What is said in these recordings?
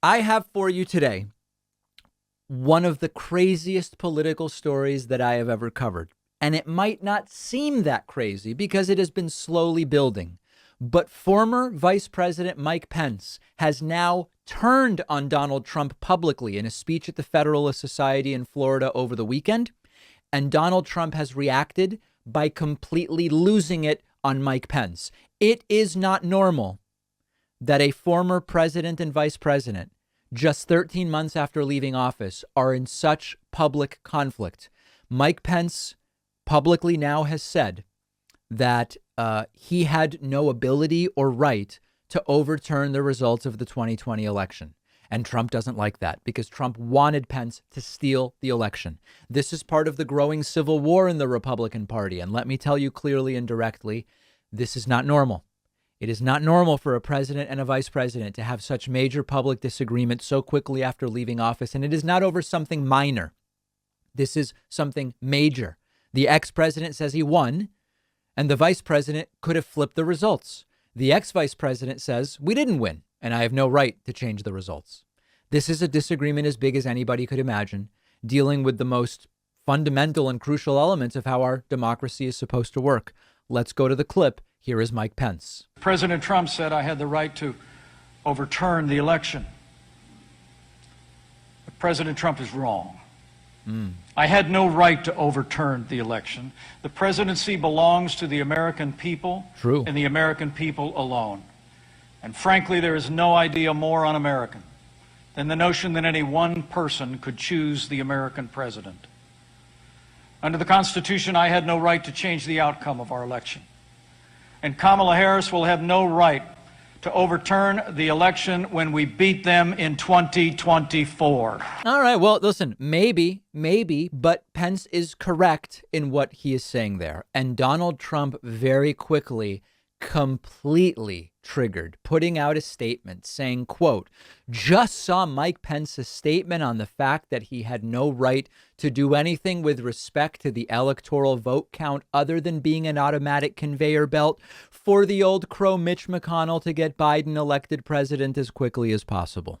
I have for you today one of the craziest political stories that I have ever covered. And it might not seem that crazy because it has been slowly building. But former Vice President Mike Pence has now turned on Donald Trump publicly in a speech at the Federalist Society in Florida over the weekend. And Donald Trump has reacted by completely losing it on Mike Pence. It is not normal that a former president and vice president, just 13 months after leaving office, are in such public conflict. Mike Pence publicly now has said that he had no ability or right to overturn the results of the 2020 election. And Trump doesn't like that because Trump wanted Pence to steal the election. This is part of the growing civil war in the Republican Party. And let me tell you clearly and directly, this is not normal. It is not normal for a president and a vice president to have such major public disagreement so quickly after leaving office. And it is not over something minor. This is something major. The ex-president says he won, and the vice president could have flipped the results. The ex-vice president says we didn't win, and I have no right to change the results. This is a disagreement as big as anybody could imagine, dealing with the most fundamental and crucial elements of how our democracy is supposed to work. Let's go to the clip. Here is Mike Pence. President Trump said I had the right to overturn the election. But President Trump is wrong. I had no right to overturn the election. The presidency belongs to the American people. True. And the American people alone. And frankly, there is no idea more un-American than the notion that any one person could choose the American president. Under the Constitution, I had no right to change the outcome of our election. And Kamala Harris will have no right to overturn the election when we beat them in 2024. All right. Well, listen, maybe, but Pence is correct in what he is saying there. And Donald Trump very quickly completely triggered, putting out a statement saying, quote, just saw Mike Pence's statement on the fact that he had no right to do anything with respect to the electoral vote count other than being an automatic conveyor belt for the old crow Mitch McConnell to get Biden elected president as quickly as possible.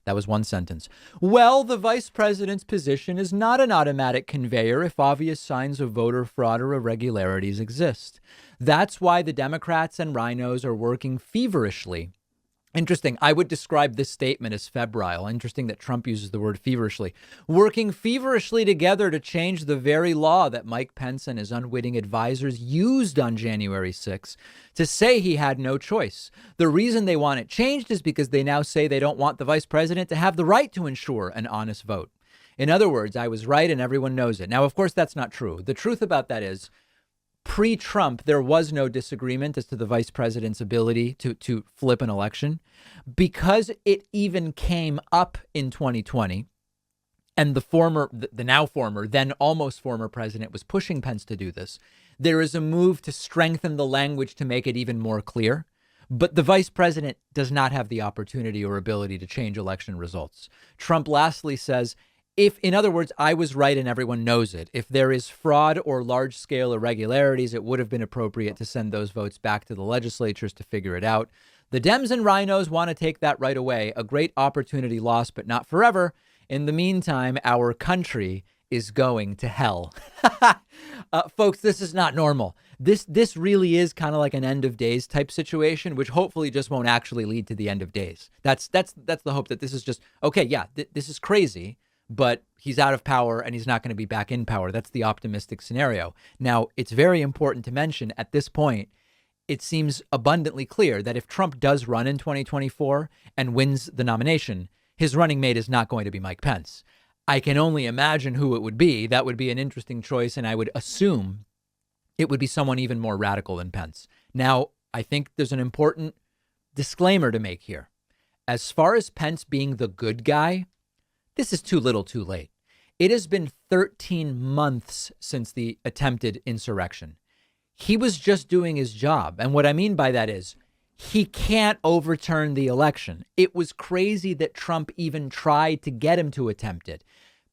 That was one sentence. Well, the vice president's position is not an automatic conveyor if obvious signs of voter fraud or irregularities exist. That's why the Democrats and rhinos are working feverishly. Interesting. I would describe this statement as febrile. Interesting that Trump uses the word feverishly. Working feverishly together to change the very law that Mike Pence and his unwitting advisors used on January 6th to say he had no choice. The reason they want it changed is because they now say they don't want the vice president to have the right to ensure an honest vote. In other words, I was right and everyone knows it. Now, of course, that's not true. The truth about that is, pre-Trump, there was no disagreement as to the vice president's ability to flip an election. Because it even came up in 2020 and the now former, then almost former president was pushing Pence to do this, there is a move to strengthen the language to make it even more clear. But the vice president does not have the opportunity or ability to change election results. Trump lastly says, in other words, I was right and everyone knows it. If there is fraud or large scale irregularities, it would have been appropriate to send those votes back to the legislatures to figure it out. The Dems and rhinos want to take that right away. A great opportunity lost, but not forever. In the meantime, our country is going to hell. Folks, this is not normal. This really is kind of like an end of days type situation, which hopefully just won't actually lead to the end of days. That's the hope that this is just, okay, yeah, this is crazy. But he's out of power and he's not going to be back in power. That's the optimistic scenario. Now, it's very important to mention at this point, it seems abundantly clear that if Trump does run in 2024 and wins the nomination, his running mate is not going to be Mike Pence. I can only imagine who it would be. That would be an interesting choice. And I would assume it would be someone even more radical than Pence. Now, I think there's an important disclaimer to make here. As far as Pence being the good guy, this is too little too late. It has been 13 months since the attempted insurrection. He was just doing his job. And what I mean by that is he can't overturn the election. It was crazy that Trump even tried to get him to attempt it.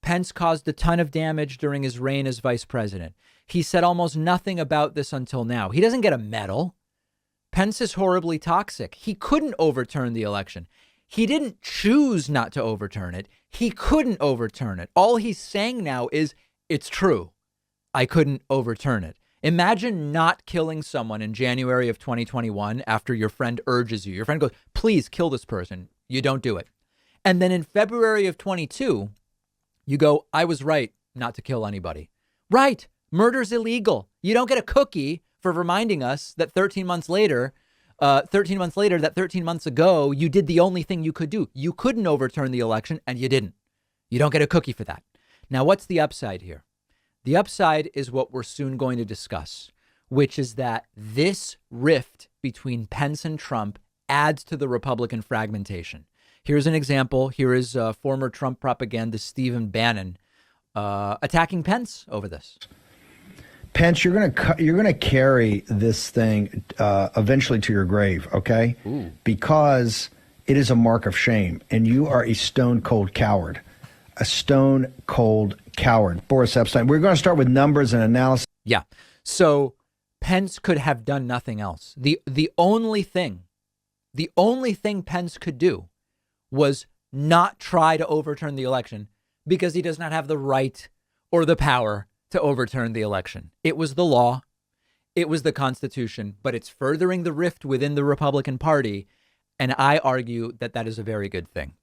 Pence caused a ton of damage during his reign as vice president. He said almost nothing about this until now. He doesn't get a medal. Pence is horribly toxic. He couldn't overturn the election. He didn't choose not to overturn it. He couldn't overturn it. All he's saying now is, it's true. I couldn't overturn it. Imagine not killing someone in January of 2021 after your friend urges you. Your friend goes, please kill this person. You don't do it. And then in February of 22, you go, I was right not to kill anybody. Right. Murder's illegal. You don't get a cookie for reminding us that 13 months later, that 13 months ago, you did the only thing you could do. You couldn't overturn the election and you didn't. You don't get a cookie for that. Now, what's the upside here? The upside is what we're soon going to discuss, which is that this rift between Pence and Trump adds to the Republican fragmentation. Here's an example. Here is former Trump propagandist Stephen Bannon attacking Pence over this. Pence, you're gonna carry this thing eventually to your grave, okay? Ooh. Because it is a mark of shame, and you are a stone cold coward. A stone cold coward. Boris Epstein. We're going to start with numbers and analysis. Yeah. So Pence could have done nothing else. The only thing Pence could do was not try to overturn the election because he does not have the right or the power to overturn the election. It was the law. It was the Constitution, but it's furthering the rift within the Republican Party. And I argue that that is a very good thing.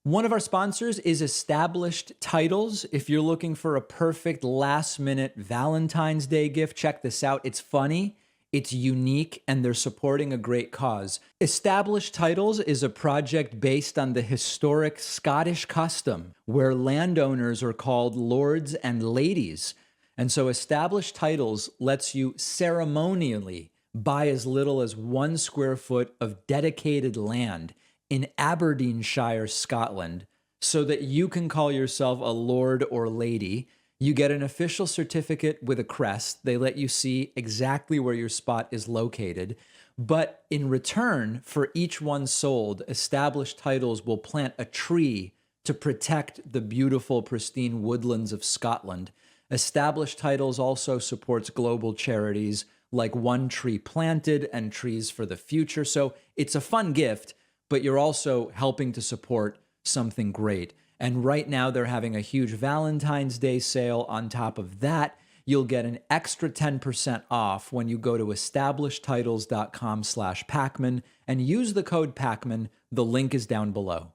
One of our sponsors is Established Titles. If you're looking for a perfect last-minute Valentine's Day gift, check this out. It's funny, it's unique, and they're supporting a great cause. Established Titles is a project based on the historic Scottish custom where landowners are called lords and ladies. And so Established Titles lets you ceremonially buy as little as 1 square foot of dedicated land in Aberdeenshire, Scotland, so that you can call yourself a lord or lady. You get an official certificate with a crest. They let you see exactly where your spot is located. But in return for each one sold, Established Titles will plant a tree to protect the beautiful, pristine woodlands of Scotland. Established Titles also supports global charities like One Tree Planted and Trees for the Future. So it's a fun gift, but you're also helping to support something great. And right now they're having a huge Valentine's Day sale. On top of that, you'll get an extra 10% off when you go to establishedtitles.com/Pacman and use the code Pacman. The link is down below.